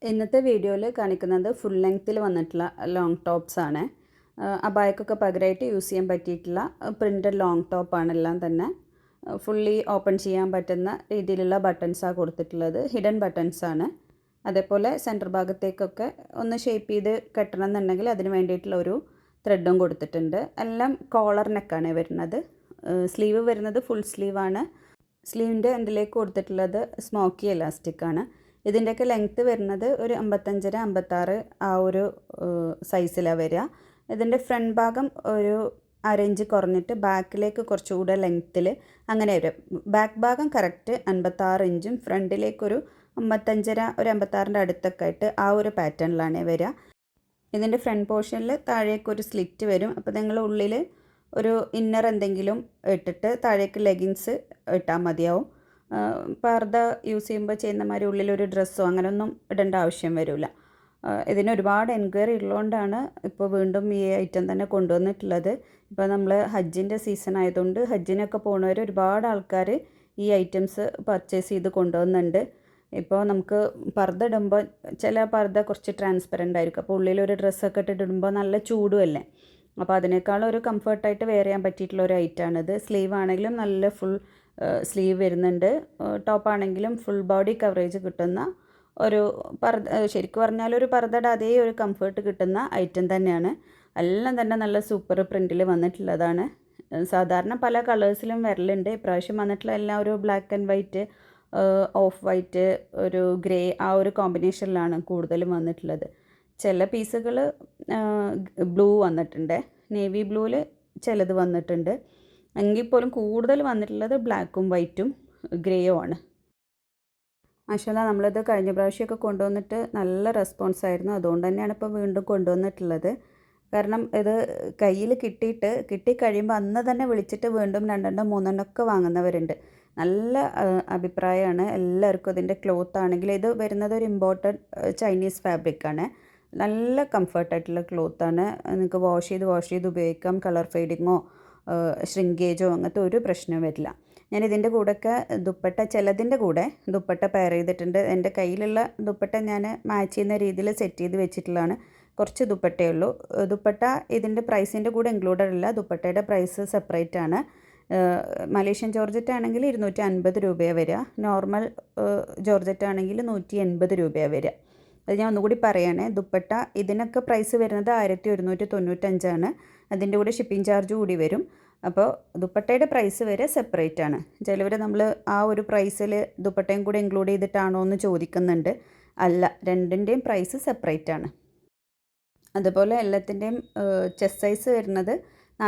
ഇന്നത്തെ വീഡിയോയിൽ കാണിക്കുന്നത് ഫുൾ ലെങ്ത്തിൽ വന്നിട്ടുള്ള ലോങ് ടോപ്സ് ആണ്. അബായക്കൊക്കെ പകരമായിട്ട് യൂസ് ചെയ്യാൻ പറ്റിയിട്ടുള്ള പ്രിൻറ്റഡ് ലോങ് ടോപ്പാണ്. എല്ലാം തന്നെ ഫുള്ളി ഓപ്പൺ ചെയ്യാൻ പറ്റുന്ന രീതിയിലുള്ള ബട്ടൺസാണ് കൊടുത്തിട്ടുള്ളത്. ഹിഡൻ ബട്ടൺസാണ്. അതേപോലെ സെൻറ്റർ ഭാഗത്തേക്കൊക്കെ ഒന്ന് ഷേപ്പ് ചെയ്ത് കെട്ടണം എന്നുണ്ടെങ്കിൽ അതിന് വേണ്ടിയിട്ടുള്ള ഒരു ത്രെഡും കൊടുത്തിട്ടുണ്ട്. എല്ലാം കോളർ നെക്കാണ് വരുന്നത്. സ്ലീവ് വരുന്നത് ഫുൾ സ്ലീവാണ്. സ്ലീവിൻ്റെ എൻഡിലേക്ക് കൊടുത്തിട്ടുള്ളത് സ്മോക്കി എലാസ്റ്റിക് ആണ്. ഇതിൻ്റെയൊക്കെ ലെങ്ത്ത് വരുന്നത് ഒരു 55 56 ആ ഒരു സൈസിലാണ് വരിക. ഇതിൻ്റെ ഫ്രണ്ട് ഭാഗം ഒരു അരയിഞ്ച് കുറഞ്ഞിട്ട് ബാക്കിലേക്ക് കുറച്ചുകൂടെ ലെങ്ത്തിൽ അങ്ങനെ വരും. ബാക്ക് ഭാഗം കറക്റ്റ് 56 ഇഞ്ചും ഫ്രണ്ടിലേക്കൊരു 55 ഒരു 56ൻ്റെ അടുത്തൊക്കെ ആയിട്ട് ആ ഒരു പാറ്റേണിലാണ് വരിക. ഇതിൻ്റെ ഫ്രണ്ട് പോർഷനിൽ താഴേക്കൊരു സ്ലിറ്റ് വരും. അപ്പോൾ നിങ്ങൾ ഉള്ളിൽ ഒരു ഇന്നർ എന്തെങ്കിലും ഇട്ടിട്ട് താഴേക്ക് ലെഗിൻസ് ഇട്ടാൽ മതിയാവും. പർദ്ദ യൂസ് ചെയ്യുമ്പോൾ ചെയ്യുന്ന മാതിരി ഉള്ളിലൊരു ഡ്രസ്സോ അങ്ങനെയൊന്നും ഇടേണ്ട ആവശ്യം വരില്ല. ഇതിന് ഒരുപാട് എൻക്വയറി ഉള്ളതുകൊണ്ടാണ് ഇപ്പോൾ വീണ്ടും ഈ ഐറ്റം തന്നെ കൊണ്ടുവന്നിട്ടുള്ളത്. ഇപ്പോൾ നമ്മൾ ഹജ്ജിൻ്റെ സീസൺ ആയതുകൊണ്ട് ഹജ്ജിനൊക്കെ പോകുന്നവർ ഒരുപാട് ആൾക്കാർ ഈ ഐറ്റംസ് പർച്ചേസ് ചെയ്ത് കൊണ്ടുവന്നുണ്ട്. ഇപ്പോൾ നമുക്ക് പർദ്ദ ഇടുമ്പോൾ ചില പർദ്ദ കുറച്ച് ട്രാൻസ്പെറൻ്റ് ആയിരിക്കും. അപ്പോൾ ഉള്ളിലൊരു ഡ്രസ്സൊക്കെ ഇട്ടിടുമ്പോൾ നല്ല ചൂടുമല്ലേ. അപ്പോൾ അതിനേക്കാളും ഒരു കംഫർട്ടായിട്ട് വെയർ ചെയ്യാൻ പറ്റിയിട്ടുള്ള ഒരു ഐറ്റമാണിത്. സ്ലീവ് ആണെങ്കിലും നല്ല ഫുൾ സ്ലീവ് വരുന്നുണ്ട്. ടോപ്പാണെങ്കിലും ഫുൾ ബോഡി കവറേജ് കിട്ടുന്ന ഒരു പർദ്ദ, ശരിക്കും പറഞ്ഞാൽ ഒരു പർദ്ദയുടെ അതേ ഒരു കംഫർട്ട് കിട്ടുന്ന ഐറ്റം തന്നെയാണ്. എല്ലാം തന്നെ നല്ല സൂപ്പർ പ്രിൻറ്റിൽ വന്നിട്ടുള്ളതാണ്. സാധാരണ പല കളേഴ്സിലും വരലുണ്ട്. ഇപ്രാവശ്യം വന്നിട്ടുള്ള എല്ലാം ഒരു black and white, of white, ഒരു ഗ്രേ ആ ഒരു കോമ്പിനേഷനിലാണ് കൂടുതലും വന്നിട്ടുള്ളത്. ചില പീസുകൾ ബ്ലൂ വന്നിട്ടുണ്ട്, നേവി ബ്ലൂവിൽ ചിലത് വന്നിട്ടുണ്ട്. എങ്കിൽ പോലും കൂടുതൽ വന്നിട്ടുള്ളത് ബ്ലാക്കും വൈറ്റും ഗ്രേയും ആണ്. മാഷാല്ലാ, നമ്മളിത് കഴിഞ്ഞ പ്രാവശ്യമൊക്കെ കൊണ്ടുവന്നിട്ട് നല്ല റെസ്പോൺസ് ആയിരുന്നു. അതുകൊണ്ട് തന്നെയാണ് ഇപ്പോൾ വീണ്ടും കൊണ്ടുവന്നിട്ടുള്ളത്. കാരണം ഇത് കയ്യിൽ കിട്ടിക്കഴിയുമ്പോൾ അന്ന് തന്നെ വിളിച്ചിട്ട് വീണ്ടും 2 3 ഒക്കെ വാങ്ങുന്നവരുണ്ട്. നല്ല അഭിപ്രായമാണ് എല്ലാവർക്കും. ഇതിൻ്റെ ക്ലോത്ത് ആണെങ്കിൽ ഇത് വരുന്നത് ഒരു ഇമ്പോർട്ടഡ് ചൈനീസ് ഫാബ്രിക്കാണ്. നല്ല കംഫർട്ടായിട്ടുള്ള ക്ലോത്താണ്. നിങ്ങൾക്ക് വാഷ് ചെയ്ത് ഉപയോഗിക്കാം. കളർ ഫെയ്ഡിങ്ങോ ഷ്രിങ്കേജോ അങ്ങനത്തെ ഒരു പ്രശ്നവും വരില്ല. ഞാൻ ഇതിൻ്റെ കൂടെയൊക്കെ ദുപ്പട്ട, ചിലതിൻ്റെ കൂടെ ദുപ്പട്ട പെയർ ചെയ്തിട്ടുണ്ട്. എൻ്റെ കയ്യിലുള്ള ദുപ്പട്ട ഞാൻ മാച്ച് ചെയ്യുന്ന രീതിയിൽ സെറ്റ് ചെയ്ത് വെച്ചിട്ടുള്ളതാണ്. കുറച്ച് ദുപ്പട്ടയേ ഉള്ളൂ. ദുപ്പട്ട ഇതിൻ്റെ പ്രൈസിൻ്റെ കൂടെ ഇൻക്ലൂഡഡ് അല്ല. ദുപ്പട്ടയുടെ പ്രൈസ് സെപ്പറേറ്റ് ആണ്. മലേഷ്യൻ ജോർജറ്റ് ആണെങ്കിൽ 250 രൂപയാണ് വരിക. നോർമൽ ജോർജറ്റ് ആണെങ്കിൽ 180 രൂപയാണ് വരിക. അത് ഞാൻ ഒന്നുകൂടി പറയുകയാണേ. ദുപ്പട്ട ഇതിനൊക്കെ പ്രൈസ് വരുന്നത് 1195 അതിൻ്റെ കൂടെ ഷിപ്പിംഗ് ചാർജ് കൂടി വരും. അപ്പോൾ ദുപ്പട്ടയുടെ പ്രൈസ് വരെ സെപ്പറേറ്റ് ആണ്. ചിലവർ നമ്മൾ ആ ഒരു പ്രൈസിൽ ദുപ്പട്ടയും കൂടെ ഇൻക്ലൂഡ് ചെയ്തിട്ടാണോ എന്ന് ചോദിക്കുന്നുണ്ട്. അല്ല, രണ്ടിൻ്റെയും പ്രൈസ് സെപ്പറേറ്റ് ആണ്. അതുപോലെ എല്ലാത്തിൻ്റെയും ചെസ്റ്റ് സൈസ് വരുന്നത്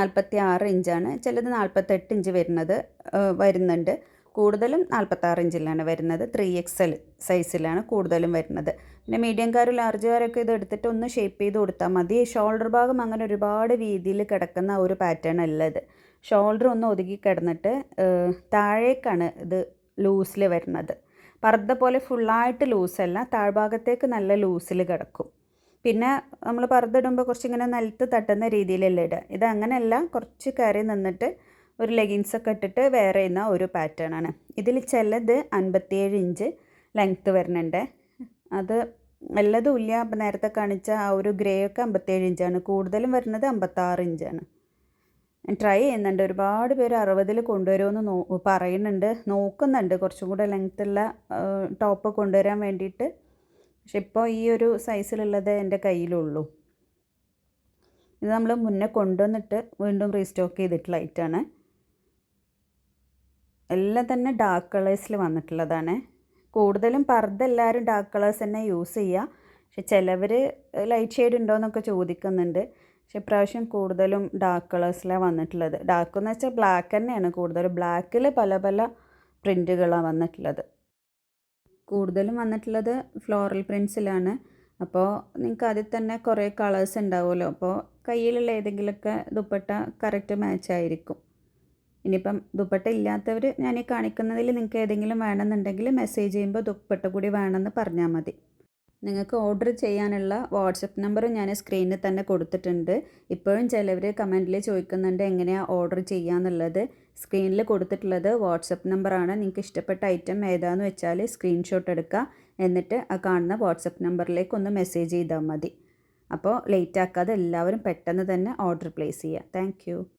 46 ഇഞ്ചാണ്. ചിലത് 48 ഇഞ്ച് വരുന്നുണ്ട്. കൂടുതലും 46 ഇഞ്ചിലാണ് വരുന്നത്. 3XL സൈസിലാണ് കൂടുതലും വരുന്നത്. പിന്നെ മീഡിയംകാരും ലാർജുകാരൊക്കെ ഇത് എടുത്തിട്ട് ഒന്ന് ഷേപ്പ് ചെയ്ത് കൊടുത്താൽ മതി. ഷോൾഡർ ഭാഗം അങ്ങനെ ഒരുപാട് വീതിയിൽ കിടക്കുന്ന ഒരു പാറ്റേൺ അല്ല ഇത്. ഷോൾഡർ ഒന്ന് ഒതുക്കി കിടന്നിട്ട് താഴേക്കാണ് ഇത് ലൂസിൽ വരുന്നത്. പർദ്ദ പോലെ ഫുള്ളായിട്ട് ലൂസല്ല, താഴ്ഭാഗത്തേക്ക് നല്ല ലൂസിൽ കിടക്കും. പിന്നെ നമ്മൾ പർദ്ദ ഇടുമ്പോൾ കുറച്ചിങ്ങനെ നിലത്ത് തട്ടുന്ന രീതിയിലല്ലേ ഇടുക. ഇത് അങ്ങനെയല്ല, കുറച്ച് കയറി നിന്നിട്ട് ഒരു ലെഗിൻസൊക്കെ ഇട്ടിട്ട് വെയർ ചെയ്യുന്ന ഒരു പാറ്റേൺ ആണ്. ഇതിൽ ചിലത് 57 ഇഞ്ച് ലെങ്ത്ത് വരുന്നുണ്ട്. അത് എല്ലാതും ഇല്ല. അപ്പം നേരത്തെ കാണിച്ച ആ ഒരു ഗ്രേ ഒക്കെ 57 ഇഞ്ചാണ്. കൂടുതലും വരുന്നത് 56 ഇഞ്ചാണ്. ഞാൻ ട്രൈ ചെയ്യുന്നുണ്ട്. ഒരുപാട് പേര് 60 കൊണ്ടുവരുമെന്ന് പറയുന്നുണ്ട്, നോക്കുന്നുണ്ട് കുറച്ചും കൂടെ ലെങ്ത്തുള്ള ടോപ്പ് കൊണ്ടുവരാൻ വേണ്ടിയിട്ട്. പക്ഷെ ഇപ്പോൾ ഈ ഒരു സൈസിലുള്ളത് എൻ്റെ കയ്യിലുള്ളൂ. ഇത് നമ്മൾ മുന്നേ കൊണ്ടുവന്നിട്ട് വീണ്ടും റീസ്റ്റോക്ക് ചെയ്തിട്ടുള്ള ഐറ്റാണ്. എല്ലാം തന്നെ ഡാർക്ക് കളേഴ്സിൽ വന്നിട്ടുള്ളതാണ്. കൂടുതലും പർദ്ദ എല്ലാവരും ഡാർക്ക് കളേഴ്സ് തന്നെ യൂസ് ചെയ്യുക. പക്ഷെ ചിലവർ ലൈറ്റ് ഷെയ്ഡ് ഉണ്ടോ എന്നൊക്കെ ചോദിക്കുന്നുണ്ട്. പക്ഷെ ഇപ്രാവശ്യം കൂടുതലും ഡാർക്ക് കളേഴ്സിലാണ് വന്നിട്ടുള്ളത്. ഡാർക്ക് എന്ന് വെച്ചാൽ ബ്ലാക്ക് തന്നെയാണ് കൂടുതലും. ബ്ലാക്കിൽ പല പല പ്രിൻറ്റുകളാണ് വന്നിട്ടുള്ളത്. കൂടുതലും വന്നിട്ടുള്ളത് ഫ്ലോറൽ പ്രിൻസിലാണ്. അപ്പോൾ നിങ്ങൾക്ക് അതിൽ തന്നെ കുറേ കളേഴ്സ് ഉണ്ടാവുമല്ലോ. അപ്പോൾ കയ്യിലുള്ള ഏതെങ്കിലുമൊക്കെ ദുപ്പട്ട കറക്റ്റ് മാച്ച് ആയിരിക്കും. ഇനിയിപ്പം ദുപ്പട്ട ഇല്ലാത്തവർ ഞാൻ ഈ കാണിക്കുന്നതിൽ നിങ്ങൾക്ക് ഏതെങ്കിലും വേണമെന്നുണ്ടെങ്കിൽ മെസ്സേജ് ചെയ്യുമ്പോൾ ദുപ്പട്ട കൂടി വേണമെന്ന് പറഞ്ഞാൽ മതി. നിങ്ങൾക്ക് ഓർഡർ ചെയ്യാനുള്ള വാട്സപ്പ് നമ്പറും ഞാൻ സ്ക്രീനിൽ തന്നെ കൊടുത്തിട്ടുണ്ട്. ഇപ്പോഴും ചിലവർ കമൻറ്റിൽ ചോദിക്കുന്നുണ്ട് എങ്ങനെയാണ് ഓർഡർ ചെയ്യാന്നുള്ളത്. സ്ക്രീനിൽ കൊടുത്തിട്ടുള്ളത് വാട്സപ്പ് നമ്പറാണ്. നിങ്ങൾക്ക് ഇഷ്ടപ്പെട്ട ഐറ്റം ഏതാണെന്ന് വെച്ചാൽ സ്ക്രീൻഷോട്ട് എടുക്കുക. എന്നിട്ട് ആ കാണുന്ന വാട്സപ്പ് നമ്പറിലേക്ക് ഒന്ന് മെസ്സേജ് ചെയ്താൽ മതി. അപ്പോൾ ലേറ്റ് ആക്കാതെ എല്ലാവരും പെട്ടെന്ന് തന്നെ ഓർഡർ പ്ലേസ് ചെയ്യുക. താങ്ക്